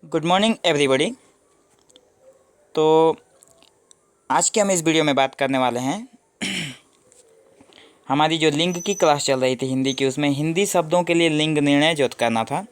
Good morning everybody. तो आज के हम इस वीडियो में बात करने वाले हैं हमारी जो लिंग की क्लास चल रही थी हिंदी की, उसमें हिंदी शब्दों के लिए लिंग निर्णय जो करना था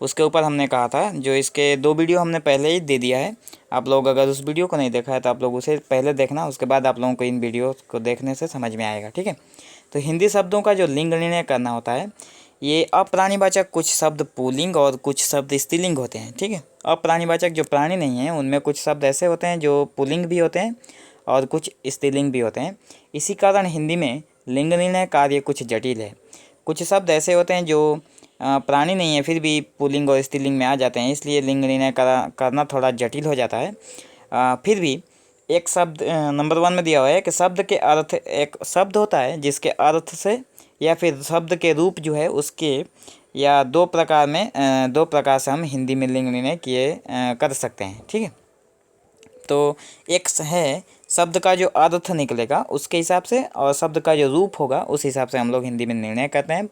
उसके ऊपर हमने कहा था। जो इसके 2 वीडियो हमने पहले ही दे दिया है। आप लोग अगर उस वीडियो को नहीं देखा है तो आप लोग उसे पहले देखना, उसके बाद आप लोगों को इन वीडियो को देखने से समझ में आएगा। ठीक है। तो हिंदी शब्दों का जो लिंग निर्णय करना होता है, ये अप्राणीवाचक कुछ शब्द पुल्लिंग और कुछ शब्द स्त्रीलिंग होते हैं। ठीक है। अप्राणीवाचक जो प्राणी नहीं हैं उनमें कुछ शब्द ऐसे होते हैं जो पुल्लिंग भी होते हैं और कुछ स्त्रीलिंग भी होते हैं। इसी कारण हिंदी में लिंग निर्णय कार्य कुछ जटिल है। कुछ शब्द ऐसे होते हैं जो प्राणी नहीं है फिर भी पुल्लिंग और स्त्रीलिंग में आ जाते हैं, इसलिए लिंग निर्णय करना थोड़ा जटिल हो जाता है। फिर भी एक शब्द नंबर 1 में दिया हुआ है कि शब्द के अर्थ, एक शब्द होता है जिसके अर्थ से या फिर शब्द के रूप जो है उसके या दो प्रकार से हम हिंदी में लिंग निर्णय कर सकते हैं। ठीक है। तो एक है शब्द का जो अर्थ निकलेगा उसके हिसाब से, और शब्द का जो रूप होगा उस हिसाब से हम लोग हिंदी में निर्णय करते हैं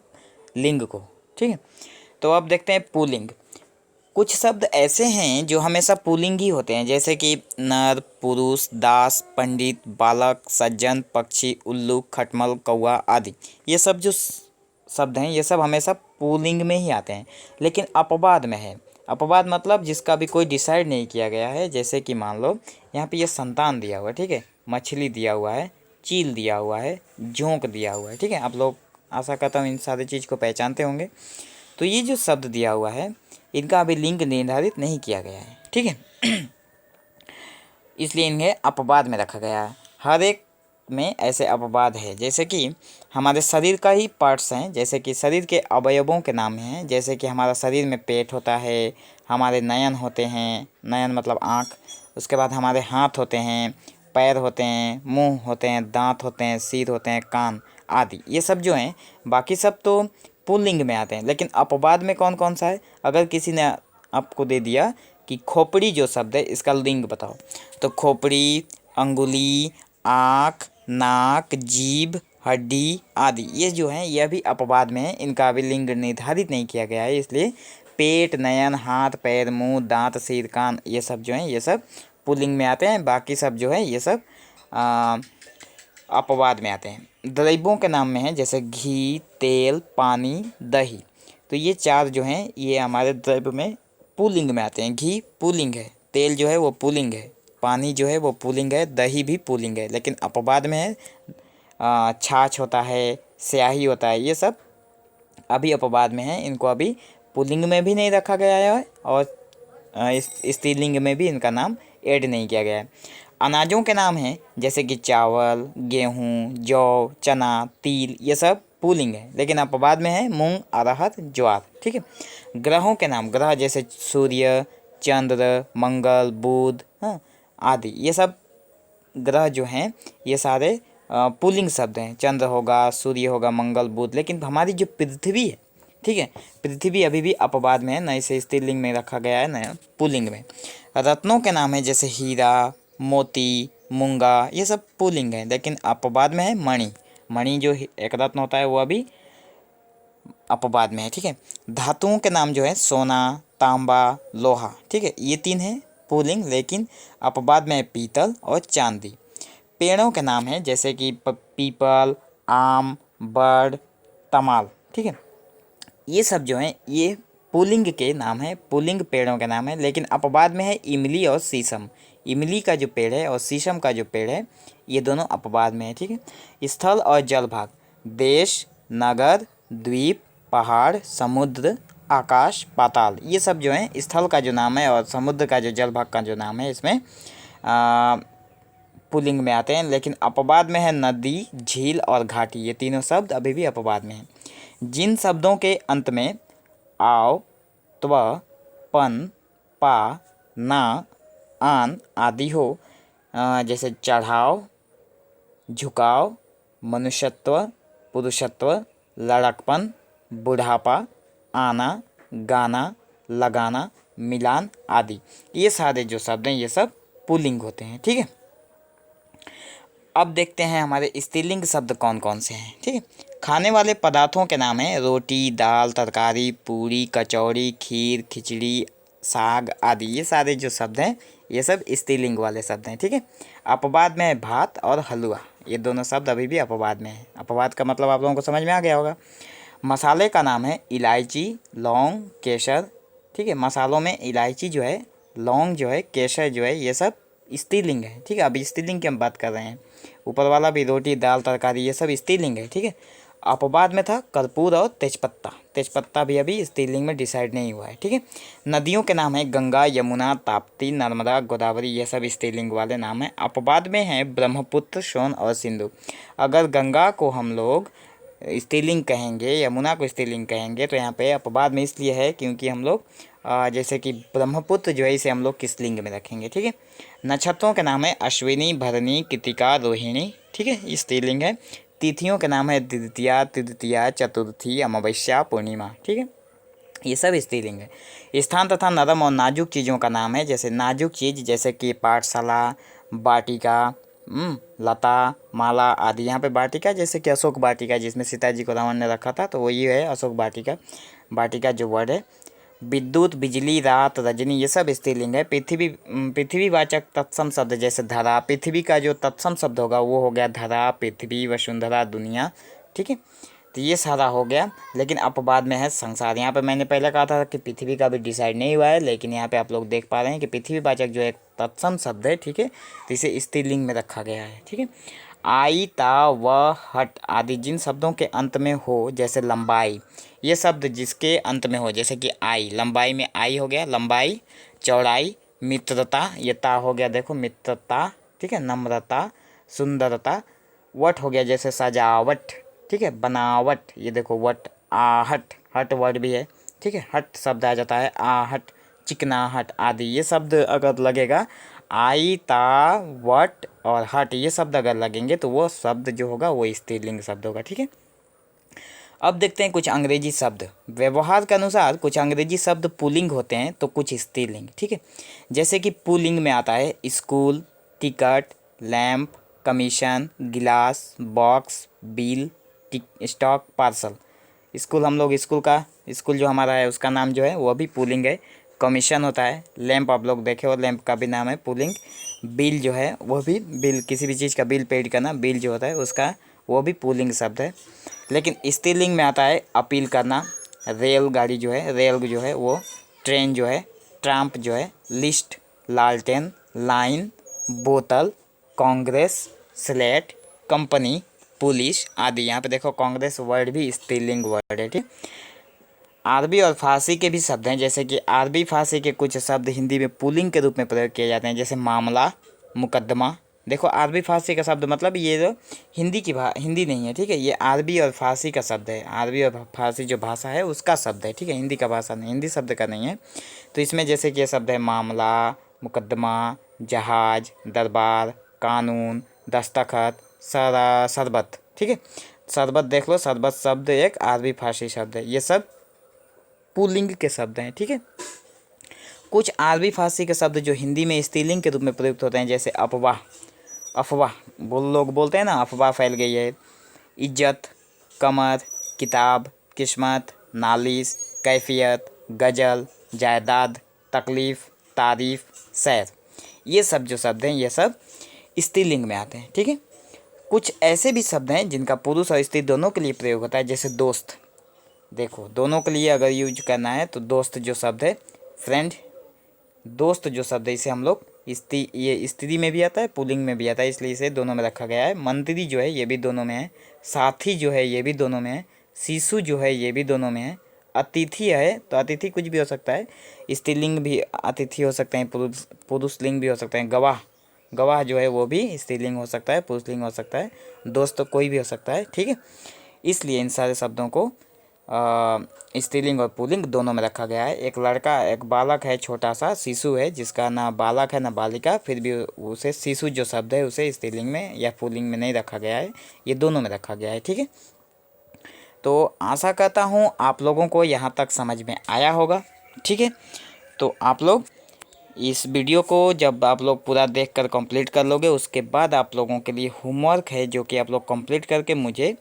लिंग को। ठीक है। तो अब देखते हैं पुल्लिंग। कुछ शब्द ऐसे हैं जो हमेशा पुल्लिंग ही होते हैं, जैसे कि नर, पुरुष, दास, पंडित, बालक, सज्जन, पक्षी, उल्लू, खटमल, कौवा आदि। ये सब जो शब्द हैं ये सब हमेशा पुल्लिंग में ही आते हैं, लेकिन अपवाद में है। अपवाद मतलब जिसका भी कोई डिसाइड नहीं किया गया है। जैसे कि मान लो यहाँ पे ये संतान दिया हुआ है, ठीक है, मछली दिया हुआ है, चील दिया हुआ है, झोंक दिया हुआ है। ठीक है। आप लोग आशा करता हूँ इन सारी चीज़ को पहचानते होंगे। तो ये जो शब्द दिया हुआ है इनका अभी लिंग निर्धारित नहीं किया गया है। ठीक है। इसलिए इन्हें अपवाद में रखा गया है। हर एक में ऐसे अपवाद है, जैसे कि हमारे शरीर का ही पार्ट्स हैं, जैसे कि शरीर के अवयवों के नाम हैं। जैसे कि हमारा शरीर में पेट होता है, हमारे नयन होते हैं, नयन मतलब आँख, उसके बाद हमारे हाथ होते हैं, पैर होते हैं, मुंह होते हैं, दांत होते हैं, सिर होते हैं, कान आदि। ये सब जो हैं बाकी सब तो पुल्लिंग में आते हैं, लेकिन अपवाद में कौन कौन सा है। अगर किसी ने आपको दे दिया कि खोपड़ी जो शब्द है इसका लिंग बताओ, तो खोपड़ी, अंगुली, आँख, नाक, जीभ, हड्डी आदि ये जो हैं यह भी अपवाद में है। इनका अभी लिंग निर्धारित नहीं किया गया है, इसलिए पेट, नयन, हाथ, पैर, मुंह, दांत, सिर, कान ये सब जो हैं ये सब पुल्लिंग में आते हैं। बाकी सब जो है ये सब अपवाद में आते हैं। द्रव्यों के नाम में है, जैसे घी, तेल, पानी, दही। तो ये 4 जो हैं ये हमारे द्रव्य में पुल्लिंग में आते हैं। घी पुल्लिंग है, तेल जो है वो पुल्लिंग है, पानी जो है वो पुल्लिंग है, दही भी पुल्लिंग है, लेकिन अपवाद में है छाछ होता है, स्याही होता है, ये सब अभी अपवाद में है। इनको अभी पुल्लिंग में भी नहीं रखा गया है और इस स्त्रीलिंग में भी इनका नाम ऐड नहीं किया गया है। अनाजों के नाम हैं, जैसे कि चावल, गेहूँ, जौ, चना, तिल, ये सब पुल्लिंग है, लेकिन अपवाद में है मूंग, अरहर, ज्वार। ठीक है। ग्रहों के नाम, ग्रह जैसे सूर्य, चंद्र, मंगल, बुध, हाँ आदि, ये सब ग्रह जो हैं ये सारे पुल्लिंग शब्द हैं। चंद्र होगा, सूर्य होगा, मंगल, बुध। लेकिन हमारी जो पृथ्वी है, ठीक है, पृथ्वी अभी भी अपवाद में है, न इसे स्त्रीलिंग में रखा गया है न पुल्लिंग में। रत्नों के नाम है, जैसे हीरा, मोती, मूंगा, ये सब पुल्लिंग है, लेकिन अपवाद में है मणि। मणि जो एक रत्न होता है वो अभी अपवाद में है। ठीक है। धातुओं के नाम जो है सोना, तांबा, लोहा। ठीक है। ये 3 है पुल्लिंग, लेकिन अपवाद में है पीतल और चांदी। पेड़ों के नाम है, जैसे कि पीपल, आम, बड़, तमाल। ठीक है। ये सब जो हैं ये पुल्लिंग के नाम है, पुल्लिंग पेड़ों के नाम है, लेकिन अपवाद में है इमली और शीशम। इमली का जो पेड़ है और शीशम का जो पेड़ है ये दोनों अपवाद में है। ठीक है। स्थल और जल भाग, देश, नगर, द्वीप, पहाड़, समुद्र, आकाश, पाताल, ये सब जो हैं स्थल का जो नाम है और समुद्र का जो जल भाग का जो नाम है इसमें पुल्लिंग में आते हैं, लेकिन अपवाद में है नदी, झील और घाटी। ये तीनों शब्द अभी भी अपवाद में हैं। जिन शब्दों के अंत में आव, त्व, पन, पा, ना, आन आदि हो, जैसे चढ़ाव, झुकाव, मनुष्यत्व, पुरुषत्व, लड़कपन, बुढ़ापा, आना, गाना, लगाना, मिलान आदि, ये सारे जो शब्द हैं ये सब पुल्लिंग होते हैं। ठीक है। अब देखते हैं हमारे स्त्रीलिंग शब्द कौन कौन से हैं। ठीक है। खाने वाले पदार्थों के नाम हैं रोटी, दाल, तरकारी, पूरी, कचौड़ी, खीर, खिचड़ी, साग आदि, ये सारे जो शब्द हैं ये सब स्त्रीलिंग वाले शब्द हैं। ठीक है, अपवाद में है भात और हलवा, ये दोनों शब्द अभी भी अपवाद में है। अपवाद का मतलब आप लोगों को समझ में आ गया होगा। मसाले का नाम है इलायची, लौंग, केसर। ठीक है, मसालों में इलायची जो है, लौंग जो है, केसर जो है, ये सब स्त्रीलिंग है। ठीक है, अभी स्त्रीलिंग की हम बात कर रहे हैं। ऊपर वाला भी रोटी, दाल, तरकारी, ये सब स्त्रीलिंग है। ठीक है, अपवाद में था कर्पूर और तेजपत्ता। तेजपत्ता भी अभी स्त्रीलिंग में डिसाइड नहीं हुआ है। ठीक है, नदियों के नाम है गंगा, यमुना, ताप्ती, नर्मदा, गोदावरी, ये सब स्त्रीलिंग वाले नाम हैं। अपवाद में है ब्रह्मपुत्र, सोन और सिंधु। अगर गंगा को हम लोग स्त्रीलिंग कहेंगे, यमुना को स्त्रीलिंग कहेंगे, तो यहाँ पे अपवाद में इसलिए है क्योंकि हम लोग जैसे कि ब्रह्मपुत्र जो है इसे हम लोग किस लिंग में रखेंगे। ठीक है, नक्षत्रों के नाम है अश्विनी, भरणी, कृतिका, रोहिणी। ठीक है, ये स्त्रीलिंग है। तिथियों के नाम है द्वितीया, तृतीया, चतुर्थी, अमावस्या, पूर्णिमा। ठीक है, ये सब स्त्रीलिंग है। स्थान तथा नरम और नाजुक चीज़ों का नाम है, जैसे नाजुक चीज़ जैसे कि पाठशाला, वाटिका, लता, माला आदि। यहाँ पे वाटिका जैसे कि अशोक वाटिका, जिसमें सीता जी को रावण ने रखा था, तो वही है अशोक वाटिका। वाटिका जो वर्ड है। विद्युत, बिजली, रात, रजनी, ये सब स्त्रीलिंग है। पृथ्वी, पृथ्वीवाचक तत्सम शब्द जैसे धरा, पृथ्वी का जो तत्सम शब्द होगा वो हो गया धरा, पृथ्वी, वसुंधरा, दुनिया। ठीक है, तो ये सारा हो गया। लेकिन अपवाद में है संसार। यहाँ पे मैंने पहले कहा था कि पृथ्वी का भी डिसाइड नहीं हुआ है, लेकिन यहाँ पे आप लोग देख पा रहे हैं कि पृथ्वीवाचक जो एक तत्सम शब्द है, ठीक है, तो इसे स्त्रीलिंग में रखा गया है। ठीक है, आई, ता, व, हट आदि जिन शब्दों के अंत में हो, जैसे लंबाई, ये शब्द जिसके अंत में हो, जैसे कि आई, लंबाई में आई हो गया लंबाई। चौड़ाई, मित्रता, ये ता हो गया, देखो मित्रता। ठीक है, नम्रता, सुंदरता। वट हो गया जैसे सजावट। ठीक है, बनावट, ये देखो वट। आहट, हट वर्ड भी है। ठीक है, हट शब्द आ जाता है, आहट, चिकनाहट आदि। ये शब्द अगर लगेगा, आई, ता, वट और हट, ये शब्द अगर लगेंगे तो वो शब्द जो होगा वो स्त्रीलिंग शब्द होगा। ठीक है, अब देखते हैं कुछ अंग्रेजी शब्द। व्यवहार के अनुसार कुछ अंग्रेजी शब्द पुल्लिंग होते हैं तो कुछ स्त्रीलिंग। ठीक है, जैसे कि पुल्लिंग में आता है स्कूल, टिकट, लैंप, कमीशन, गिलास, box, bill, stock, parcel. School, हम लोग स्कूल का, स्कूल जो हमारा है उसका नाम जो है वो भी पुल्लिंग है। कमीशन होता है। लैंप आप लोग देखे हो, लैंप का भी नाम है पुल्लिंग। बिल जो है वो भी, बिल किसी भी चीज़ का बिल पेड करना, बिल जो होता है उसका, वो भी पुल्लिंग शब्द है। लेकिन स्त्रीलिंग में आता है अपील करना। रेल गाड़ी जो है, रेल जो है वो, ट्रेन जो है, ट्राम्प जो है, लिस्ट, लालटेन, लाइन, बोतल, कांग्रेस, स्लेट, कंपनी, पुलिस आदि। यहाँ पे देखो कांग्रेस वर्ड भी स्त्रीलिंग वर्ड है। ठीक, अरबी और फारसी के भी शब्द हैं, जैसे कि अरबी फारसी के कुछ शब्द हिंदी में पुल्लिंग के रूप में प्रयोग किए जाते हैं, जैसे मामला, मुकदमा। देखो अरबी फारसी का शब्द मतलब ये जो हिंदी नहीं है। ठीक है, ये अरबी और फारसी का शब्द है। अरबी और फारसी जो भाषा है उसका शब्द है। ठीक है, हिंदी का भाषा नहीं, हिंदी शब्द का नहीं है। तो इसमें जैसे कि ये शब्द है मामला, मुकदमा, जहाज, दरबार, कानून, दस्तखत, शरबत। ठीक है, शरबत देख लो, शरबत शब्द एक अरबी फारसी शब्द है। ये सब पुल्लिंग के शब्द हैं। ठीक है, कुछ अरबी फारसी के शब्द जो हिंदी में स्त्रीलिंग के रूप में प्रयुक्त होते हैं, जैसे अफवाह। अफवाह लोग बोलते हैं ना, अफवाह फैल गई है। इज्जत, कमर, किताब, किस्मत, नालिश, कैफियत, गज़ल, जायदाद, तकलीफ़, तारीफ़, सैर, ये सब जो शब्द हैं ये सब स्त्रीलिंग में आते हैं। ठीक है, कुछ ऐसे भी शब्द हैं जिनका पुरुष और स्त्री दोनों के लिए प्रयोग होता है, जैसे दोस्त। देखो दोनों के लिए अगर यूज करना है तो दोस्त जो शब्द है, फ्रेंड, दोस्त जो शब्द है इसे हम लोग ये स्त्री में भी आता है, पुल्लिंग में भी आता है, इसलिए इसे दोनों में रखा गया है। मंत्री जो है ये भी दोनों में है। साथी जो है ये भी दोनों में है। शिशु जो है ये भी दोनों में है। अतिथि है तो अतिथि कुछ भी हो सकता है, स्त्रीलिंग भी अतिथि हो सकते हैं, पुरुष लिंग भी हो सकते हैं। गवाह, गवाह जो है वो भी स्त्रीलिंग हो सकता है, पुरुषलिंग हो सकता है। दोस्त तो कोई भी हो सकता है। ठीक है, इसलिए इन सारे शब्दों को स्त्रीलिंग और पुल्लिंग दोनों में रखा गया है। एक लड़का, एक बालक है, छोटा सा शिशु है, जिसका ना बालक है ना बालिका, फिर भी उसे शिशु जो शब्द है उसे स्त्रीलिंग में या पुल्लिंग में नहीं रखा गया है, ये दोनों में रखा गया है। ठीक है, तो आशा करता हूँ आप लोगों को यहाँ तक समझ में आया होगा। ठीक है, तो आप लोग इस वीडियो को जब आप लोग पूरा देखकर कंप्लीट कर लोगे, उसके बाद आप लोगों के लिए होमवर्क है जो कि आप लोग कंप्लीट करके मुझे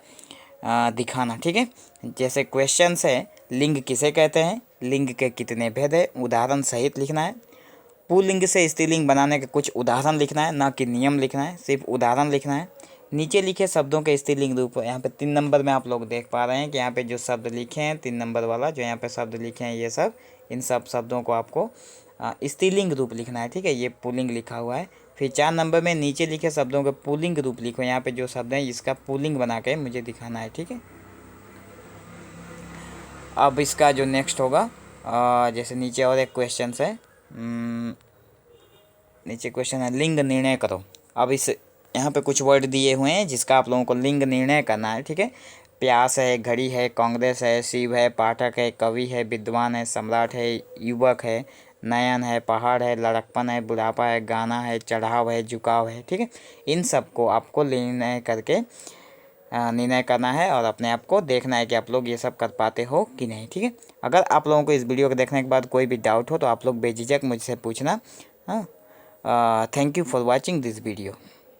दिखाना। ठीक है, जैसे क्वेश्चंस है, लिंग किसे कहते हैं, लिंग के कितने भेद है, उदाहरण सहित लिखना है। पुल्लिंग से स्त्रीलिंग बनाने के कुछ उदाहरण लिखना है, ना कि नियम लिखना है, सिर्फ उदाहरण लिखना है। नीचे लिखे शब्दों के स्त्रीलिंग रूप, यहाँ पे 3 नंबर में आप लोग देख पा रहे हैं कि यहाँ पे जो शब्द लिखे हैं 3 नंबर वाला जो यहाँ पे शब्द लिखे हैं, ये सब इन सब शब्दों को आपको स्त्रीलिंग रूप लिखना है। ठीक है, ये पुल्लिंग लिखा हुआ है। फिर 4 नंबर में नीचे लिखे शब्दों के पुल्लिंग रूप लिखो, यहाँ पे जो शब्द है इसका पुल्लिंग बना के मुझे दिखाना है। ठीक है, अब इसका जो नेक्स्ट होगा, जैसे नीचे और एक क्वेश्चन है, नीचे क्वेश्चन है लिंग निर्णय करो। अब इस यहाँ पे कुछ वर्ड दिए हुए हैं जिसका आप लोगों को लिंग निर्णय करना है। ठीक है, प्यास है, घड़ी है, कांग्रेस है, शिव है, पाठक है, कवि है, विद्वान है, सम्राट है, युवक है, नयन है, पहाड़ है, लड़कपन है, बुढ़ापा है, गाना है, चढ़ाव है, झुकाव है। ठीक है, इन सब को आपको निर्णय करके निर्णय करना है और अपने आप को देखना है कि आप लोग ये सब कर पाते हो कि नहीं। ठीक है, अगर आप लोगों को इस वीडियो को देखने के बाद कोई भी डाउट हो तो आप लोग बेझिझक मुझसे पूछना। हाँ, thank you for watching this video.